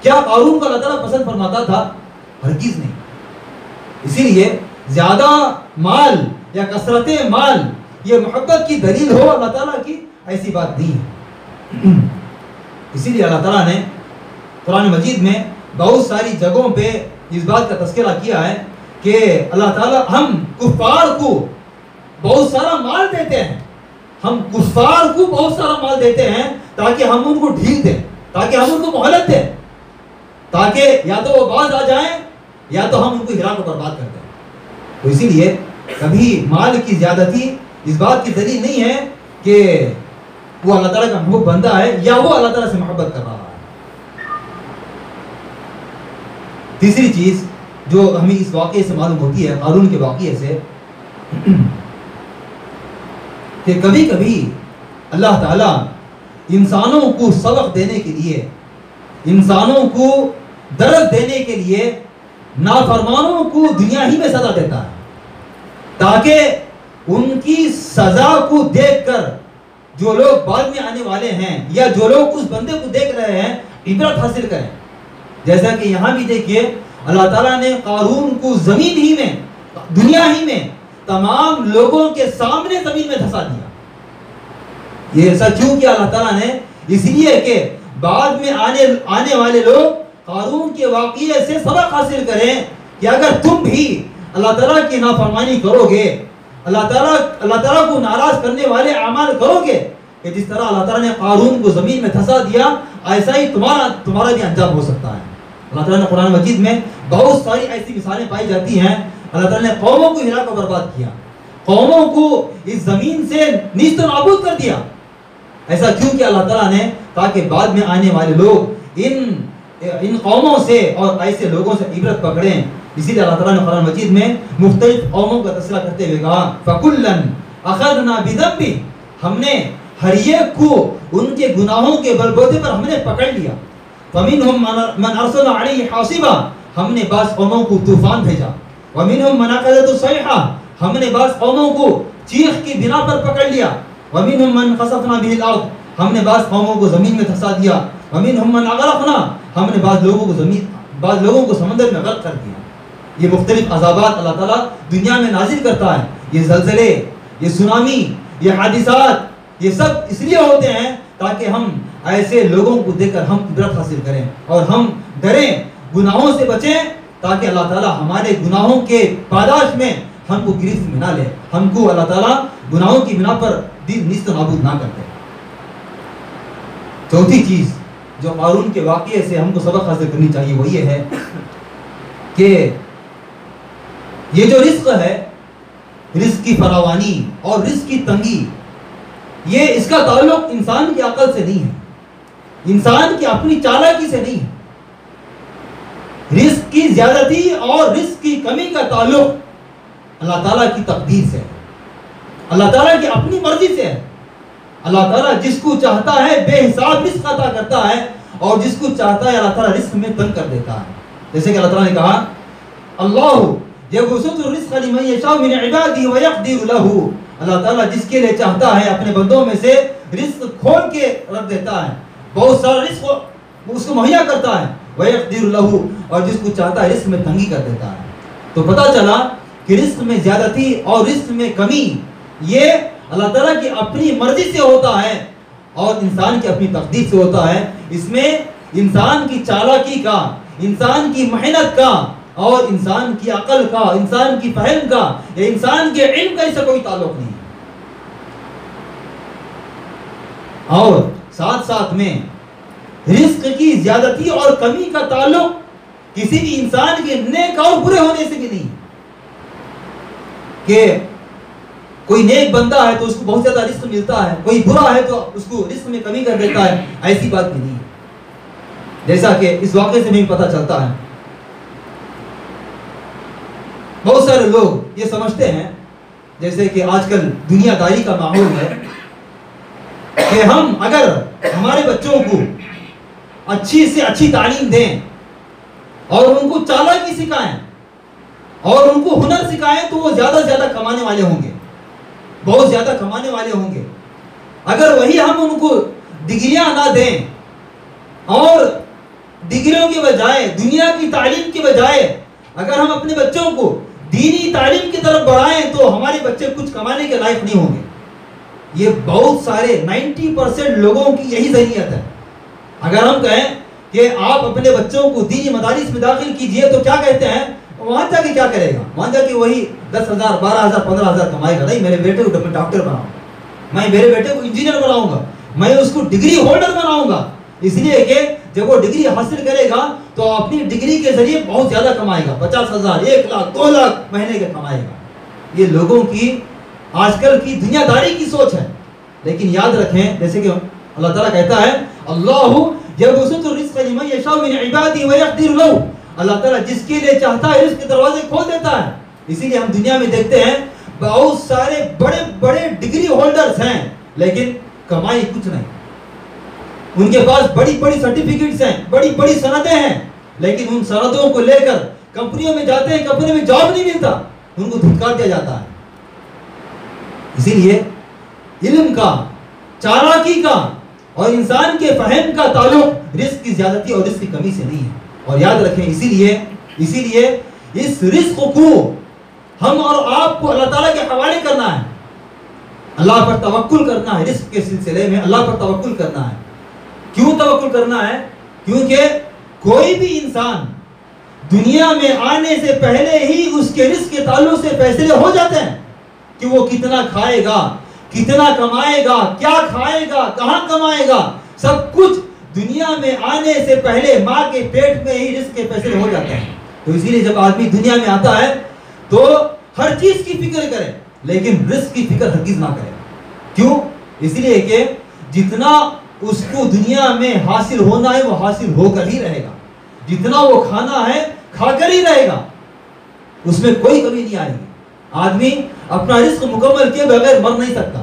کیا قارون کو اللہ تعالیٰ پسند فرماتا تھا؟ ہرگز نہیں۔ اسی لیے زیادہ مال یا کثرت مال یہ محبت کی دلیل ہو اللہ تعالیٰ کی، ایسی بات نہیں ہے۔ اسی لیے اللہ تعالیٰ نے قرآن مجید میں بہت ساری جگہوں پہ اس بات کا تذکرہ کیا ہے کہ اللہ تعالیٰ ہم کفار کو بہت سارا مال دیتے ہیں، ہم کفار کو بہت سارا مال دیتے ہیں تاکہ ہم ان کو ڈھیل دیں، تاکہ ہم ان کو مہلت دیں، تاکہ یا تو وہ باز آ جائیں یا تو ہم ان کو ہلاک و برباد کر دیں۔ تو اسی لیے کبھی مال کی زیادتی اس بات کی دلیل نہیں ہے کہ وہ اللہ تعالیٰ کا محبوب بندہ ہے یا وہ اللہ تعالیٰ سے محبت کر رہا ہے۔ تیسری چیز جو ہمیں اس واقعے سے معلوم ہوتی ہے، قارون کے واقعے سے، کہ کبھی کبھی اللہ تعالیٰ انسانوں کو سبق دینے کے لیے، انسانوں کو درس دینے کے لیے نافرمانوں کو دنیا ہی میں سزا دیتا ہے، تاکہ ان کی سزا کو دیکھ کر جو لوگ بعد میں آنے والے ہیں یا جو لوگ اس بندے کو دیکھ رہے ہیں عبرت حاصل کریں۔ جیسا کہ یہاں بھی دیکھیے اللہ تعالیٰ نے قارون کو زمین ہی میں، دنیا ہی میں تمام لوگوں کے سامنے زمین میں دھسا دیا۔ یہ ایسا کیوں کیا اللہ تعالیٰ نے؟ اس لیے کہ بعد میں آنے والے لوگ قارون کے واقعے سے سبق حاصل کریں کہ اگر تم بھی اللہ تعالیٰ کی نافرمانی کرو گے، اللہ تعالیٰ کو ناراض کرنے والے اعمال کرو گے، کہ جس طرح اللہ تعالیٰ نے قارون کو زمین میں دھسا دیا، ایسا ہی تمہارا بھی انجام ہو سکتا ہے۔ اللہ تعالیٰ نے قرآن مجید میں بہت ساری ایسی مثالیں پائی جاتی ہیں۔ اللہ تعالیٰ نے قوموں کو ہلاک و برباد کیا، قوموں کو اس زمین سے نیست و نابود کر دیا۔ ایسا کیوں کیا اللہ تعالیٰ نے؟ تاکہ بعد میں آنے والے لوگ ان قوموں سے اور ایسے لوگوں سے عبرت پکڑیں۔ اسی لیے اللہ تعالیٰ نے قرآن مجید میں مختلف قوموں کا تذکرہ کرتے ہوئے کہا فَكُلًّا أَخَذْنَا بِذَنبِهِ، ہم نے ہر ایک کو ان کے گناہوں کے بلبوتے پر ہم نے پکڑ لیا۔ فَمِنْهُمْ مَنْ أَرْسَلْنَا عَلَيْهِ حَاصِبًا، ہم نے بعض قوموں کو طوفان بھیجا۔ وَمِنْهُمْ مَنْ أَخَذَتْهُ الصَّيْحَةُ، ہم نے بعض قوموں کو چیخ کی بنا پر پکڑ لیا۔ وَمِنْهُمْ مَنْ خَسَفْنَا بِهِ الْأَرْضَ، ہم نے بعض قوموں کو زمین میں دھسا دیا۔ وَمِنْهُمْ مَنْ أَغْرَقْنَا، ہم نے بعض لوگوں کو سمندر میں غرق کر دیا۔ یہ مختلف عذابات اللہ تعالیٰ دنیا میں نازل کرتا ہے۔ یہ زلزلے، یہ سونامی، یہ حادثات، یہ سب اس لیے ہوتے ہیں تاکہ ہم ایسے لوگوں کو دیکھ کر ہم عبرت حاصل کریں اور ہم ڈریں، گناہوں سے بچیں، تاکہ اللہ تعالیٰ ہمارے گناہوں کے پاداش میں ہم کو گرفت میں نہ لے، ہم کو اللہ تعالیٰ گناہوں کی بنا پر نیست و نابود نہ کرتے۔ چوتھی چیز جو قارون کے واقعے سے ہم کو سبق حاصل کرنی چاہیے وہ یہ ہے کہ یہ جو رزق ہے، رزق کی فراوانی اور رزق کی تنگی، یہ اس کا تعلق انسان کی عقل سے نہیں ہے، انسان کی اپنی چالاکی سے نہیں ہے۔ رزق کی زیادتی اور رزق کی کمی کا تعلق اللہ تعالیٰ کی تقدیر سے ہے، اللہ تعالیٰ کی اپنی مرضی سے ہے۔ اللہ تعالیٰ جس کو چاہتا ہے بے حساب رزق عطا کرتا ہے اور جس کو چاہتا ہے اللہ تعالیٰ رزق میں تنگ کر دیتا ہے۔ جیسے کہ اللہ تعالیٰ نے کہا اللہ یبسط الرزق لمن یشاء من عباده ويقدر له، اللہ تعالیٰ جس کے لیے چاہتا ہے اپنے بندوں میں سے رزق کھول کے رکھ دیتا ہے، بہت سارا رزق اس کو مہیا کرتا ہے، ويقدر له، اور جس کو چاہتا ہے رزق میں تنگی کر دیتا ہے۔ تو پتہ چلا کہ رزق میں زیادتی اور رزق میں کمی یہ اللہ تعالیٰ کی اپنی مرضی سے ہوتا ہے اور انسان کی اپنی تقدیر سے ہوتا ہے۔ اس میں انسان کی چالاکی کا، انسان کی محنت کا اور انسان کی عقل کا، انسان کی فہم کا یا انسان کے علم کا اس سے کوئی تعلق نہیں ہے۔ اور ساتھ ساتھ میں رزق کی زیادتی اور کمی کا تعلق کسی بھی انسان کے نیک اور برے ہونے سے بھی نہیں، کہ کوئی نیک بندہ ہے تو اس کو بہت زیادہ رزق ملتا ہے، کوئی برا ہے تو اس کو رزق میں کمی کر دیتا ہے، ایسی بات بھی نہیں ہے۔ جیسا کہ اس واقعے سے بھی پتہ چلتا ہے، بہت سارے لوگ یہ سمجھتے ہیں جیسے کہ آج کل دنیا داری کا ماحول ہے کہ ہم اگر ہمارے بچوں کو اچھی سے اچھی تعلیم دیں اور ان کو چالاکی سکھائیں اور ان کو ہنر سکھائیں تو وہ زیادہ سے زیادہ کمانے والے ہوں گے، بہت زیادہ کمانے والے ہوں گے۔ اگر وہی ہم ان کو ڈگریاں نہ دیں اور ڈگریوں کے بجائے، دنیا کی تعلیم کے بجائے اگر ہم اپنے بچوں کو دینی تعلیم کی طرف بڑھائیں تو ہمارے بچے کچھ کمانے کے لائق نہیں ہوں گے۔ یہ بہت سارے 90% لوگوں کی یہی ذہنیت ہے۔ اگر ہم کہیں کہ آپ اپنے بچوں کو دینی مدارس میں داخل کیجئے تو کیا کہتے ہیں؟ وہاں جا کے کیا کرے گا؟ وہاں جا کے وہی 10,000 12,000 15,000 کمائے گا؟ نہیں، میرے بیٹے کو ڈاکٹر بناؤں گا، میں میرے بیٹے کو انجینئر بناؤں گا، میں اس کو ڈگری ہولڈر بناؤں گا، اس لیے کہ جب وہ ڈگری حاصل کرے گا تو اپنی ڈگری کے ذریعے بہت زیادہ کمائے گا، 50,000 1 لاکھ 2 لاکھ مہینے کے کمائے گا۔ یہ لوگوں کی آج کل کی دنیا داری کی سوچ ہے۔ لیکن یاد رکھیں، جیسے کہ اللہ تعالیٰ کہتا ہے اللہ یبسط الرزق لمن یشاء من عباده ويقدر له، اللہ تعالیٰ جس کے لیے چاہتا ہے رزق کے دروازے کھول دیتا ہے۔ اسی لیے ہم دنیا میں دیکھتے ہیں بہت سارے بڑے بڑے ڈگری ہولڈرز ہیں لیکن کمائی کچھ نہیں، ان کے پاس بڑی بڑی سرٹیفکیٹس ہیں، بڑی بڑی سندیں ہیں، لیکن ان سندوں کو لے کر کمپنیوں میں جاتے ہیں، کمپنی میں جاب نہیں ملتا، ان کو دھتکار دیا جاتا ہے۔ اسی لیے علم کا، چالاکی کا اور انسان کے فہم کا تعلق رزق کی زیادتی اور رزق کی کمی سے نہیں ہے۔ اور یاد رکھیں اسی لیے اس رزق کو ہم اور آپ کو اللہ تعالیٰ کے حوالے کرنا ہے۔ اللہ پر توکل کرنا ہے، رزق کے سلسلے میں اللہ پر توکل کرنا ہے۔ کیوں توکل کرنا ہے؟ کیونکہ کوئی بھی انسان دنیا میں آنے سے پہلے ہی اس کے رزق کے تعلق سے فیصلے ہو جاتے ہیں کہ وہ کتنا کھائے گا، کتنا کمائے گا، کیا کھائے گا، کہاں کمائے گا، سب کچھ دنیا میں آنے سے پہلے ماں کے پیٹ میں ہی رزق کے فیصلے ہو جاتے ہیں۔ تو اسی لیے جب آدمی دنیا میں آتا ہے تو ہر چیز کی فکر کرے لیکن رزق کی فکر ہرگز نہ کرے۔ کیوں؟ اس لیے کہ جتنا اس کو دنیا میں حاصل ہونا ہے وہ حاصل ہو کر ہی رہے گا، جتنا وہ کھانا ہے کھا کر ہی رہے گا، اس میں کوئی کمی نہیں آئے گی۔ آدمی اپنا رزق مکمل کیے بغیر مر نہیں سکتا۔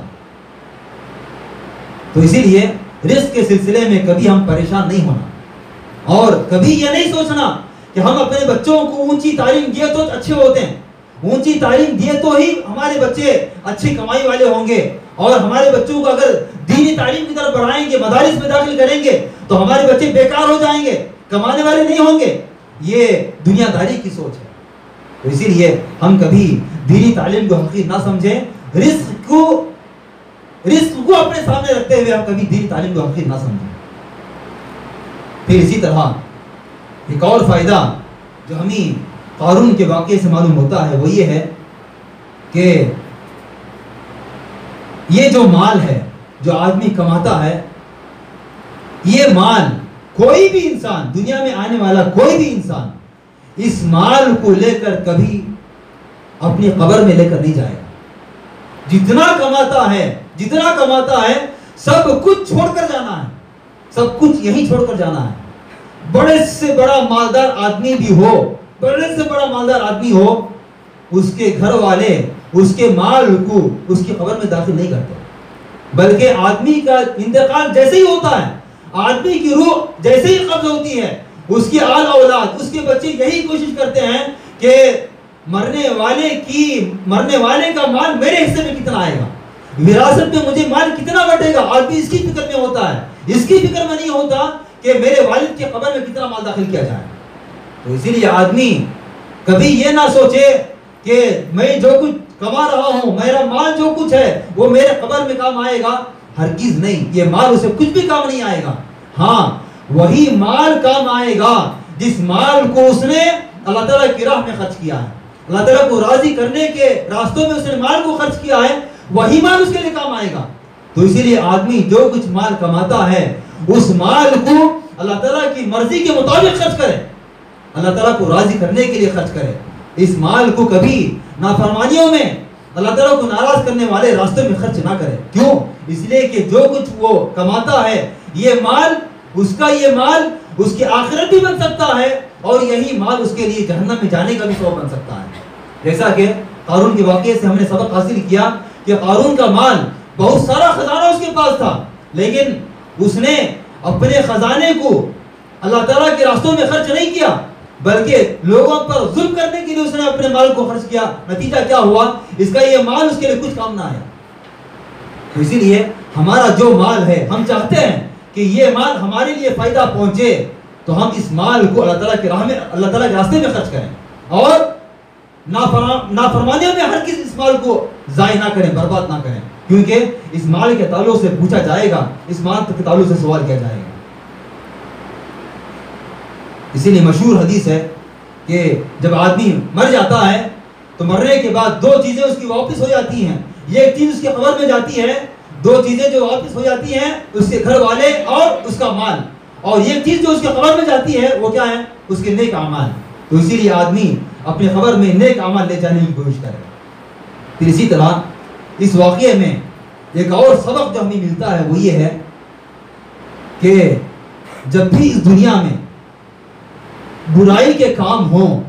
تو اسی لیے رزق کے سلسلے میں کبھی ہم پریشان نہیں ہونا، اور کبھی یہ نہیں سوچنا کہ ہم اپنے بچوں کو اونچی تعلیم دیے تو اچھے ہوتے ہیں، اونچی تعلیم دیے تو ہی ہمارے بچے اچھی کمائی والے ہوں گے، اور ہمارے بچوں کو اگر دینی تعلیم کی طرف بڑھائیں گے، مدارس میں داخل کریں گے تو ہمارے بچے بیکار ہو جائیں گے، کمانے والے نہیں ہوں گے۔ یہ دنیا داری کی سوچ ہے۔ تو اسی لیے ہم کبھی دینی تعلیم کو حقیر نہ سمجھیں، رزق کو اپنے سامنے رکھتے ہوئے ہم کبھی دینی تعلیم کو حقیر نہ سمجھیں۔ پھر اسی طرح ایک اور فائدہ جو ہمیں قارون کے واقعے سے معلوم ہوتا ہے وہ یہ ہے کہ یہ جو مال ہے جو آدمی کماتا ہے، یہ مال کوئی بھی انسان، دنیا میں آنے والا کوئی بھی انسان اس مال کو لے کر کبھی اپنی قبر میں لے کر نہیں جائے گا۔ جتنا کماتا ہے سب کچھ چھوڑ کر جانا ہے، سب کچھ یہی چھوڑ کر جانا ہے۔ بڑے سے بڑا مالدار آدمی بھی ہو، بڑے سے بڑا مالدار آدمی ہو، اس کے گھر والے اس کے مال کو اس کی قبر میں داخل نہیں کرتے، بلکہ آدمی کا انتقال جیسے ہی ہوتا ہے، آدمی کی روح جیسے ہی قبض ہوتی ہے، اس کی آل اولاد، اس کے بچے یہی کوشش کرتے ہیں کہ مرنے والے کا مال میرے حصے میں کتنا آئے گا، وراثت میں مجھے مال کتنا بٹے گا۔ آدمی اس کی فکر میں ہوتا ہے، اس کی فکر میں نہیں ہوتا کہ میرے والد کی قبر میں کتنا مال داخل کیا جائے۔ تو اسی لیے آدمی کبھی یہ نہ سوچے کہ میں جو کچھ کما رہا ہوں، میرا مال جو کچھ ہے وہ میرے قبر میں کام آئے گا، ہرگز نہیں۔ یہ مال اسے کچھ بھی کام نہیں آئے گا۔ ہاں، وہی مال کام آئے گا جس مال کو اس نے اللہ تعالیٰ کی راہ میں خرچ کیا ہے، اللہ تعالیٰ کو راضی کرنے کے راستوں میں اس نے مال کو خرچ کیا ہے، وہی مال اس کے لیے کام آئے گا۔ تو اسی لیے آدمی جو کچھ مال کماتا ہے اس مال کو اللہ تعالیٰ کی مرضی کے مطابق خرچ کرے، اللہ تعالیٰ کو راضی کرنے کے لیے خرچ کرے۔ اس مال کو کبھی نافرمانیوں میں، اللہ تعالیٰ کو ناراض کرنے والے راستوں میں خرچ نہ کرے۔ کیوں؟ اس لیے کہ جو کچھ وہ کماتا ہے یہ مال اس کی آخرت بھی بن سکتا ہے، اور یہی مال اس کے لیے جہنم میں جانے کا بھی سبب بن سکتا ہے۔ جیسا کہ قارون کے واقعے سے ہم نے سبق حاصل کیا کہ قارون کا مال بہت سارا خزانہ اس کے پاس تھا، لیکن اس نے اپنے خزانے کو اللہ تعالیٰ کے راستوں میں خرچ نہیں کیا، بلکہ لوگوں پر ظلم کرنے کے لیے اس نے اپنے مال کو خرچ کیا۔ نتیجہ کیا ہوا؟ اس کا یہ مال اس کے لیے کچھ کام نہ آیا۔ تو اسی لیے ہمارا جو مال ہے، ہم چاہتے ہیں کہ یہ مال ہمارے لیے فائدہ پہنچے، تو ہم اس مال کو اللہ تعالیٰ کے راہ میں، اللہ تعالیٰ کے راستے میں خرچ کریں، اور نافرمانیوں میں ہر کسی اس مال کو ضائع نہ کریں، برباد نہ کریں، کیونکہ اس مال کے تعلق سے پوچھا جائے گا، اس مال کے تعلق سے سوال کیا جائے گا۔ اسی لیے مشہور حدیث ہے کہ جب آدمی مر جاتا ہے تو مرنے کے بعد دو چیزیں اس کی واپس ہو جاتی ہیں۔ یہ ایک چیز اس کے قبر میں جاتی ہے، دو چیزیں جو واپس ہو جاتی ہیں، اس کے گھر والے اور اس کا مال، اور یہ چیز جو اس کے قبر میں جاتی ہے وہ کیا ہے؟ اس کے نیک اعمال۔ تو اسی لیے آدمی اپنے قبر میں نیک اعمال لے جانے کی کوشش کرے۔ پھر اسی طرح اس واقعے میں ایک اور سبق جو ہمیں ملتا ہے وہ یہ ہے کہ جب بھی اس دنیا میں برائی کے کام ہوں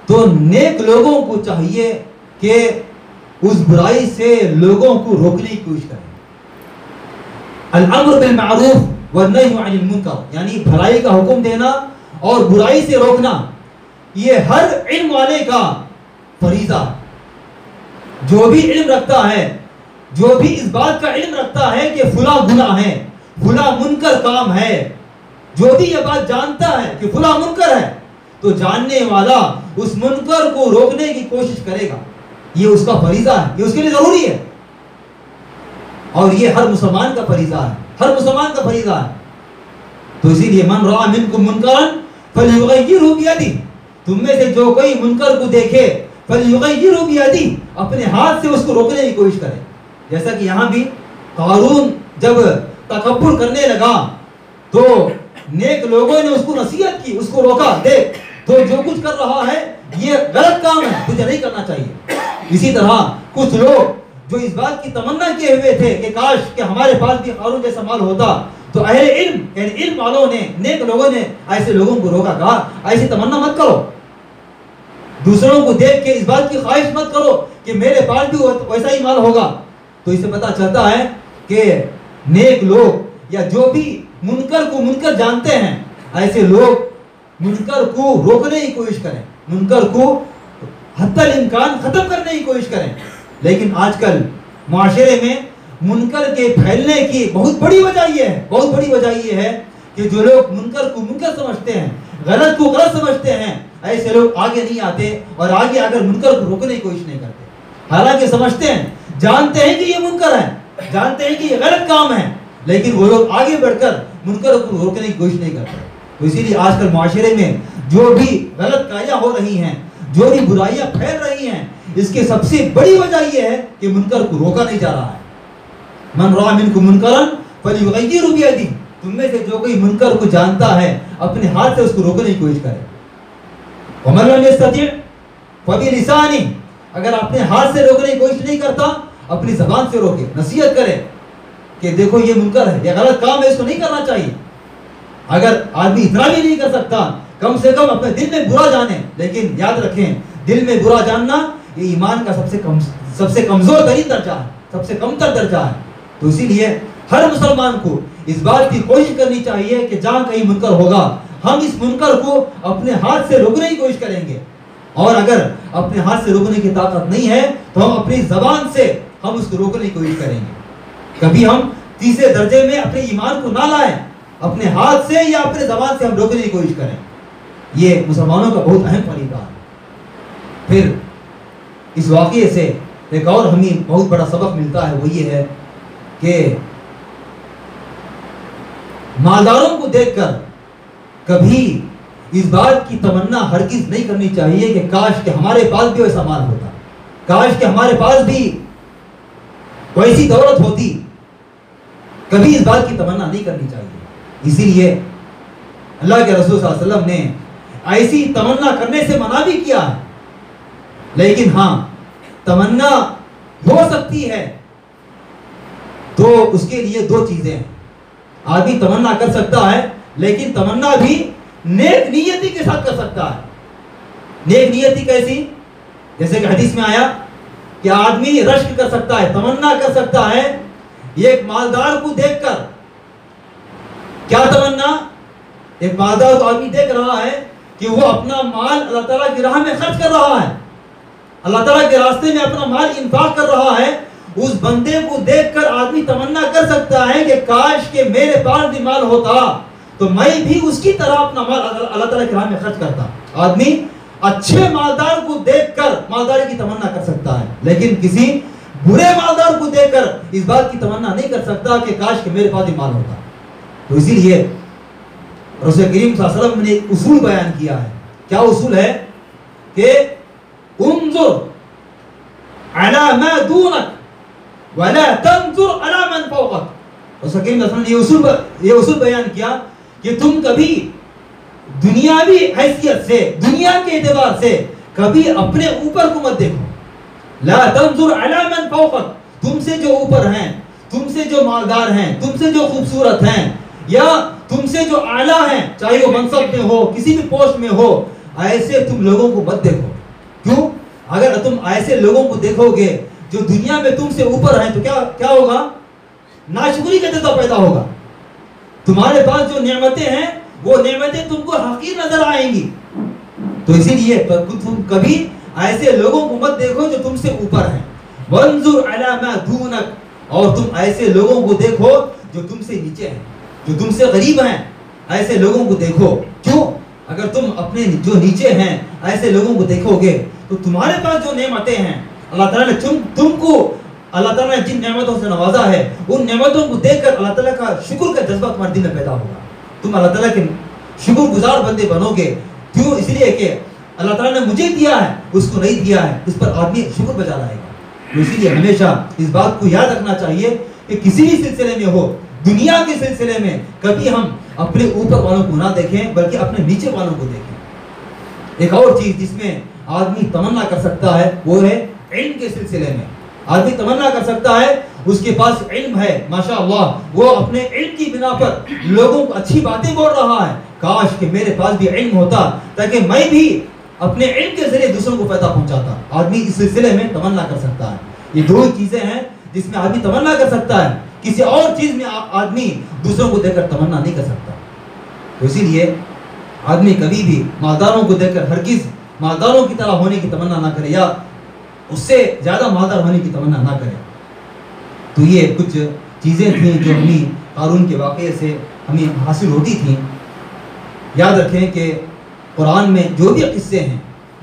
تو نیک لوگوں کو چاہیے کہ اس برائی سے لوگوں کو روکنے کی کوشش کریں۔ الامر بالمعروف والنہی عن المنکر، یعنی بھلائی کا حکم دینا اور برائی سے روکنا، یہ ہر علم والے کا فریضہ ہے۔ جو بھی علم رکھتا ہے، جو بھی اس بات کا علم رکھتا ہے کہ فلاں گناہ ہے، فلاں منکر کام ہے، جو بھی یہ بات جانتا ہے کہ فلاں منکر ہے، تو جاننے والا اس منکر کو روکنے کی کوشش کرے گا۔ یہ اس کا فریضہ ہے، یہ اس کے لیے ضروری ہے۔ اور یہ ہر مسلمان کا فریضہ ہے، ہر مسلمان کا فریضہ ہے۔ تو اسی لیے من رأى منکم منکرا فلیغیرہ بیدہ، تم میں سے جو کوئی منکر کو دیکھے فلیغیرہ بیدہ، اپنے ہاتھ سے اس کو روکنے کی کوشش کرے۔ جیسا کہ یہاں بھی قارون جب تکبر کرنے لگا تو نیک لوگوں نے اس کو نصیحت کی، اس کو روکا، دیکھ تو جو کچھ کر رہا ہے یہ غلط کام ہے، تجھے نہیں کرنا چاہیے۔ اسی طرح کچھ لوگ جو اس بات کی تمنا کیے ہوئے تھے کہ کاش کہ ہمارے پاس بھی قارون جیسا مال ہوتا، تو اہل علم یعنی علم والوں نے، نیک لوگوں نے ایسے لوگوں کو روکا، کہا ایسی تمنا مت کرو، دوسروں کو دیکھ کے اس بات کی خواہش مت کرو کہ میرے پاس بھی ویسا ہی مال ہوگا۔ تو اسے پتہ چلتا ہے کہ نیک لوگ یا جو بھی منکر کو منکر جانتے ہیں، ایسے لوگ منکر کو روکنے کی کوشش کریں، منکر کو حتی الامکان ختم کرنے کی کوشش کریں۔ لیکن آج کل معاشرے میں منکر کے پھیلنے کی بہت بڑی وجہ یہ ہے، بہت بڑی وجہ یہ ہے کہ جو لوگ منکر کو منکر سمجھتے ہیں، غلط کو غلط سمجھتے ہیں، ایسے لوگ آگے نہیں آتے اور آگے اگر منکر کو روکنے کی کوشش نہیں کرتے، حالانکہ سمجھتے ہیں، جانتے ہیں کہ یہ منکر ہے، جانتے ہیں کہ یہ غلط کام ہے، لیکن وہ لوگ آگے بڑھ کر منکر کو روکنے کی کوشش نہیں کرتے۔ تو اسی لیے آج کل معاشرے میں جو بھی غلط کاریاں ہو رہی ہیں، جو بھی برائیاں پھیل رہی ہیں، اس کی سب سے بڑی وجہ یہ ہے کہ منکر کو روکا نہیں جا رہا ہے۔ من رأى منکم منکرا فلیغیرہ بیدہ، تم میں سے جو کوئی منکر کو جانتا ہے اپنے ہاتھ سے اس کو روکنے کی کوشش کرے۔ ومن لم یستطع فبلسانہ، اگر اپنے ہاتھ سے روکنے کی کوشش نہیں کرتا، اپنی زبان سے روکے، نصیحت کرے کہ دیکھو یہ منکر ہے، یہ غلط کام ہے، اس کو نہیں کرنا چاہیے۔ اگر آدمی اتنا بھی نہیں کر سکتا، کم سے کم اپنے دل میں برا جانے، لیکن یاد رکھیں دل میں برا جاننا یہ ایمان کا سب سے کمزور ترین درجہ ہے، سب سے کم تر درجہ ہے۔ تو اسی لیے ہر مسلمان کو اس بات کی کوشش کرنی چاہیے کہ جہاں کہیں منکر ہوگا ہم اس منکر کو اپنے ہاتھ سے روکنے کی کوشش کریں گے، اور اگر اپنے ہاتھ سے روکنے کی طاقت نہیں ہے تو ہم اپنی زبان سے ہم اس کو روکنے کی کوشش کریں گے۔ کبھی ہم تیسرے درجے میں اپنے ایمان کو نہ لائیں، اپنے ہاتھ سے یا اپنے زبان سے ہم روکنے کی کوشش کریں۔ یہ مسلمانوں کا بہت اہم فریضہ ہے۔ پھر اس واقعے سے ایک اور ہمیں بہت بڑا سبق ملتا ہے، وہ یہ ہے کہ مالداروں کو دیکھ کر کبھی اس بات کی تمنا ہرگز نہیں کرنی چاہیے کہ کاش کہ ہمارے پاس بھی ویسا مال ہوتا، کاش کہ ہمارے پاس بھی ویسی دولت ہوتی، کبھی اس بات کی تمنا نہیں کرنی چاہیے۔ اسی لیے اللہ کے رسول صلی اللہ علیہ وسلم نے ایسی تمنا کرنے سے منع بھی کیا ہے، لیکن ہاں تمنا ہو سکتی ہے تو اس کے لیے دو چیزیں ہیں۔ آدمی تمنا کر سکتا ہے لیکن تمنا بھی نیک نیتی کے ساتھ کر سکتا ہے۔ نیک نیتی کیسی؟ جیسے کہ حدیث میں آیا کہ آدمی رشک کر سکتا ہے، تمنا کر سکتا ہے ایک مالدار کو دیکھ کر۔ کیا تمنا؟ ایک مالدار کو آدمی دیکھ رہا ہے کہ وہ اپنا مال اللہ تعالیٰ کی راہ میں خرچ کر رہا ہے، اللہ تعالیٰ کے راستے میں اپنا مال انفاق کر رہا ہے، اس بندے کو دیکھ کر آدمی تمنا کر سکتا ہے کہ کاش کہ میرے پاس بھی مال ہوتا تو میں بھی اس کی طرح اپنا مال اللہ تعالیٰ کی راہ میں خرچ کرتا۔ آدمی اچھے مالدار کو دیکھ کر مالداری کی تمنا کر سکتا ہے، لیکن کسی برے مالدار کو دیکھ کر اس بات کی تمنا نہیں کر سکتا کہ کاش کہ میرے پاس بھی مال ہوتا۔ تو اسی لیے رسول کریم صلی اللہ علیہ وسلم نے ایک اصول بیان کیا ہے۔ کیا اصول ہے؟ کہ انظر علی ما دونک ولا تنظر علی من فوقک۔ رسول کریم صلی اللہ علیہ وسلم نے یہ اصول بیان کیا کہ تم کبھی دنیاوی حیثیت سے، دنیا کے اعتبار سے کبھی اپنے اوپر کو مت دیکھو۔ لا تنظر علی من فوقک، تم سے جو اوپر ہیں، تم سے جو مالدار ہیں، تم سے جو خوبصورت ہیں، یا تم سے جو اعلیٰ ہیں، چاہے وہ منصب میں ہو، کسی بھی پوسٹ میں ہو، ایسے تم لوگوں کو مت دیکھو۔ کیوں؟ اگر تم ایسے لوگوں کو دیکھو گے جو دنیا میں تم سے اوپر ہیں تو کیا ہوگا؟ ناشکری کا جذبہ پیدا ہوگا۔ تمہارے پاس جو نعمتیں ہیں وہ نعمتیں تم کو حقیر نظر آئیں گی۔ تو اسی لیے تم کبھی ایسے لوگوں کو مت دیکھو جو تم سے اوپر ہیں۔ وانظر علی ما دونک، اور تم ایسے لوگوں کو دیکھو جو تم سے نیچے ہیں، جو تم سے غریب ہیں، ایسے لوگوں کو دیکھو۔ کیوں؟ اگر تم اپنے جو نیچے ہیں ایسے لوگوں کو دیکھو گے تو تمہارے پاس جو نعمتیں ہیں اللہ تعالیٰ نے تم کو اللہ تعالیٰ نے جن نعمتوں سے نوازا ہے ان نعمتوں کو دیکھ کر اللہ تعالیٰ کا شکر کا جذبہ تمہارے دل میں پیدا ہوگا. تم اللہ تعالیٰ کے شکر گزار بندے بنو گے. کیوں؟ اس لیے کہ اللہ تعالیٰ نے مجھے دیا ہے, اس کو نہیں دیا ہے, اس پر آدمی شکر بجا لائے گا. اسی لیے ہمیشہ اس بات کو یاد رکھنا چاہیے کہ کسی بھی سلسلے میں ہو, دنیا کے سلسلے میں کبھی ہم اپنے اوپر والوں کو نہ دیکھیں بلکہ اپنے نیچے والوں کو دیکھیں. ایک اور چیز جس میں آدمی تمنا کر سکتا ہے وہ ہے علم کے سلسلے میں. آدمی تمنا کر سکتا ہے, اس کے پاس علم ہے ماشاءاللہ, وہ اپنے علم کی بنا پر لوگوں کو اچھی باتیں بول رہا ہے. کاش کہ میرے پاس بھی علم ہوتا تاکہ میں بھی اپنے علم کے ذریعے دوسروں کو فائدہ پہنچاتا. آدمی اس سلسلے میں تمنا کر سکتا ہے. یہ دو چیزیں ہیں جس میں آدمی تمنا کر سکتا ہے. کسی اور چیز میں آدمی دوسروں کو دیکھ کر تمنا نہیں کر سکتا. تو اسی لیے آدمی کبھی بھی مالداروں کو دیکھ کر ہرگز مالداروں کی طرح ہونے کی تمنا نہ کرے یا اس سے زیادہ مالدار ہونے کی تمنا نہ کرے. تو یہ کچھ چیزیں تھیں جو ہمیں قارون کے واقعے سے ہمیں حاصل ہوتی تھیں. یاد رکھیں کہ قرآن میں جو بھی قصے ہیں,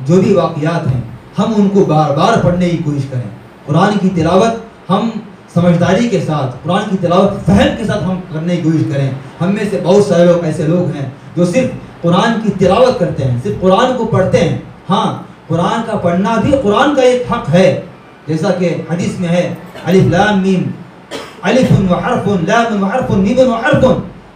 جو بھی واقعات ہیں, ہم ان کو بار بار پڑھنے کی کوشش کریں. قرآن کی تلاوت ہم سمجھداری کے ساتھ, قرآن کی تلاوت فہم کے ساتھ ہم کرنے کی کوشش کریں. ہم میں سے بہت سارے لوگ ایسے لوگ ہیں جو صرف قرآن کی تلاوت کرتے ہیں, صرف قرآن کو پڑھتے ہیں. ہاں, قرآن کا پڑھنا بھی قرآن کا ایک حق ہے, جیسا کہ حدیث میں ہے الف لام میم الف و حرف لام و حرف میم و حرف.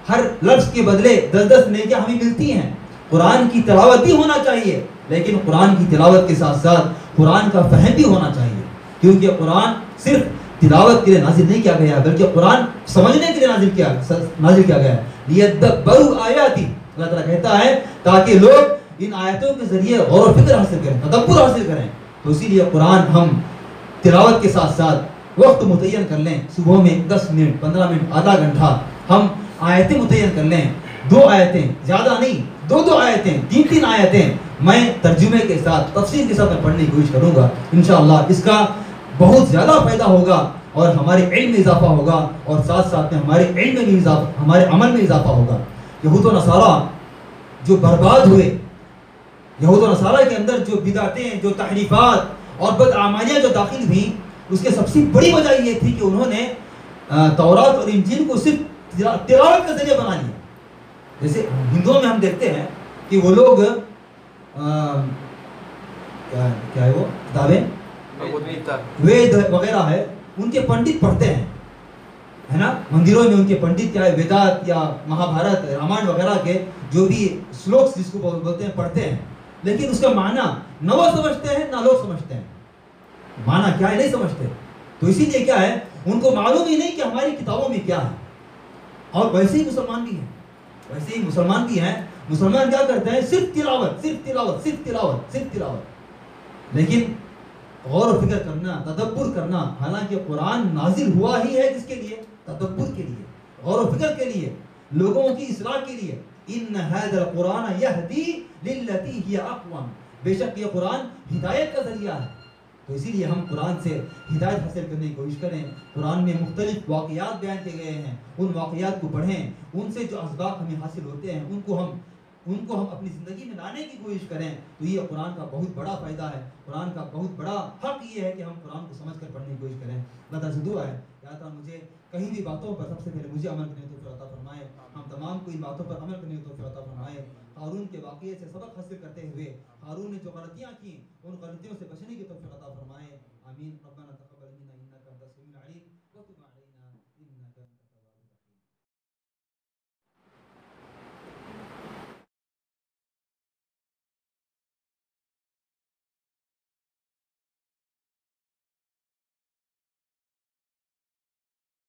ہر لفظ کے بدلے 10 نیکیاں ہمیں ملتی ہیں. قرآن کی تلاوت بھی ہونا چاہیے, لیکن قرآن کی تلاوت کے ساتھ ساتھ قرآن کا فہم بھی ہونا چاہیے, کیونکہ قرآن صرف تلاوت کے لیے نازل نہیں کیا گیا بلکہ قرآن سمجھنے کے لیے نازل کیا گیا ہے. لیدبروا آیاتی, اللہ تعالیٰ کہتا ہے تاکہ لوگ ان آیتوں کے ذریعے غور و فکر حاصل کریں, تدبر حاصل کریں. تو اسی لیے قرآن ہم تلاوت کے ساتھ ساتھ وقت متعین کر لیں. صبح میں 10 منٹ 15 منٹ آدھا گھنٹہ ہم آیتیں متعین کر لیں. 2 آیتیں, زیادہ نہیں, 2 آیتیں, 3 آیتیں میں ترجمے کے ساتھ تفسیر کے ساتھ میں پڑھنے کی کوشش کروں گا. انشاءاللہ اس کا بہت زیادہ فائدہ ہوگا اور ہمارے علم میں اضافہ ہوگا اور ساتھ ساتھ میں ہمارے علم میں بھی اضافہ, ہمارے عمل میں اضافہ ہوگا. یہود و نصارہ جو برباد ہوئے, یہود و نصارہ کے اندر جو بدعتیں, جو تحریفات اور بدعمالیاں جو داخل ہوئیں, اس کے سب سے بڑی وجہ یہ تھی کہ انہوں نے تورات اور انجیل کو صرف تلاوت کا ذریعہ بنا لیا. جیسے ہندوؤں میں ہم دیکھتے ہیں کہ وہ لوگ کیا ہے وہ کتابیں وید وغیرہ ہے, ان کے پنڈت پڑھتے ہیں, ہے نا. مندروں میں ان کے پنڈت کیا ہے ویدات یا مہا بھارت رامائن وغیرہ کے جو بھی سلوکس جس کو بولتے ہیں پڑھتے ہیں, لیکن اس کا معنی نہ وہ سمجھتے ہیں نہ لوگ سمجھتے ہیں. معنی کیا ہے نہیں سمجھتے. تو اسی لیے کیا ہے, ان کو معلوم ہی نہیں کہ ہماری کتابوں میں کیا ہے. اور ویسے ہی مسلمان بھی ہیں, ویسے ہی مسلمان بھی ہیں. مسلمان کیا کرتے ہیں, صرف تلاوت, صرف تلاوت, صرف تلاوت, صرف تلاوت. لیکن غور و فکر کرنا, تدبر کرنا, حالانکہ قرآن نازل ہوا ہی ہے کس کے لیے, تدبر کے لیے, غور و فکر کے لیے, لوگوں کی اصلاح کے لیے. ان ھذا القرآن یہدی للتی ہی اقوم, بے شک یہ قرآن ہدایت کا ذریعہ ہے. تو اسی لیے ہم قرآن سے ہدایت حاصل کرنے کی کوشش کریں. قرآن میں مختلف واقعات بیان کیے گئے ہیں, ان واقعات کو پڑھیں, ان سے جو اسباق ہمیں حاصل ہوتے ہیں ان کو ہم اپنی زندگی میں لانے کی کوشش کریں. تو یہ قرآن کا بہت بڑا فائدہ ہے. قرآن کا بہت بڑا حق یہ ہے کہ ہم قرآن کو سمجھ کر پڑھنے کی کوشش کریں. اللہ تعالیٰ سے دعا ہے کہ اللہ تعالیٰ مجھے کہیں بھی باتوں پر سب سے پہلے مجھے عمل کرنے کی توفیق عطا فرمائے. ہم تمام کو ان باتوں پر عمل کرنے کی توفیق عطا فرمائے. قارون کے واقعے سے سبق حاصل کرتے ہوئے قارون نے جو غلطیاں کی ان غلطیوں سے بچنے کی توفیق عطا فرمائے. آمین. ربنا